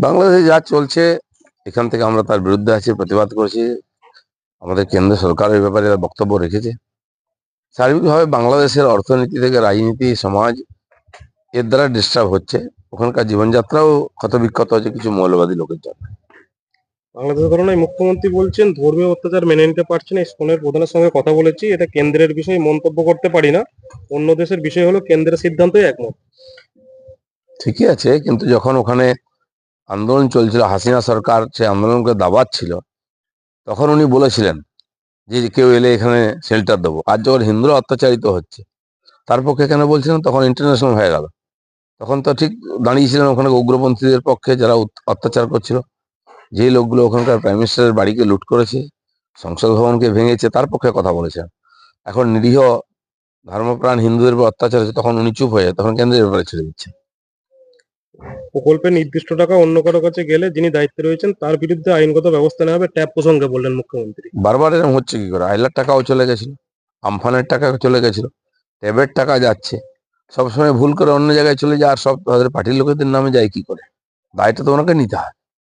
বাংলাদেশে যা চলছে এখান থেকে আমরা তার বিরুদ্ধে আছি, প্রতিবাদ করছি। আমাদের কেন্দ্র সরকার এই ব্যাপারে বক্তব্য রেখেছে। সার্বিকভাবে বাংলাদেশের অর্থনীতি থেকে রাজনীতি, সমাজ এর দ্বারা ডিস্টার্ব হচ্ছে। ওখানকার জীবনযাত্রাও ক্ষতবিক্ষত হচ্ছে কিছু মৌলবাদী লোকের জন্য। বাংলাদেশের ঘটনায় মুখ্যমন্ত্রী বলছেন ধর্মীয় অত্যাচার মেনে নিতে পারছেন না। ইসকনের প্রধানের সঙ্গে কথা বলেছি, এটা কেন্দ্রের বিষয়ে মন্তব্য করতে পারি না। অন্য দেশের বিষয় হলো কেন্দ্রের সিদ্ধান্তই একমত। ঠিকই আছে, কিন্তু যখন ওখানে আন্দোলন চলছিল, হাসিনা সরকার সে আন্দোলনকে দাবাচ্ছিল, তখন উনি বলেছিলেন যে কেউ এলে এখানে শেল্টার দেবো। আর যখন হিন্দুরা অত্যাচারিত হচ্ছে তার পক্ষে কেন বলছিলেন? তখন ইন্টারন্যাশনাল হয়ে গেল। তখন তো ঠিক দাঁড়িয়েছিলেন ওখানে উগ্রপন্থীদের পক্ষে, যারা অত্যাচার করছিল। যেই লোকগুলো ওখানকার প্রাইম মিনিস্টারের বাড়িকে লুট করেছে, সংসদ ভবনকে ভেঙেছে, তার পক্ষে কথা বলেছেন। এখন নিরীহ ধর্মপ্রাণ হিন্দুদের উপর অত্যাচার হচ্ছে, তখন উনি চুপ হয়ে যায়, তখন কেন্দ্রের ব্যাপারে ছেড়ে দিচ্ছে। প্রকল্পের নির্দিষ্ট টাকা অন্য কারো কাছে গেলে যিনি দায়িত্বে রয়েছেন তার বিরুদ্ধে আইনগত ব্যবস্থা নেওয়া হবে, ট্যাব প্রসঙ্গে বললেন মুখ্যমন্ত্রী। বারবার এরকম হচ্ছে কি করে? আইলার টাকাও চলে গেছিল, আমফানের টাকা চলে গেছিল, ট্যাবের টাকা যাচ্ছে। সবসময় ভুল করে অন্য জায়গায় চলে যায়, আর সব তাদের পার্টির লোকেদের নামে যায় কি করে? দায়টা তো ওনাকে নিতে হয়।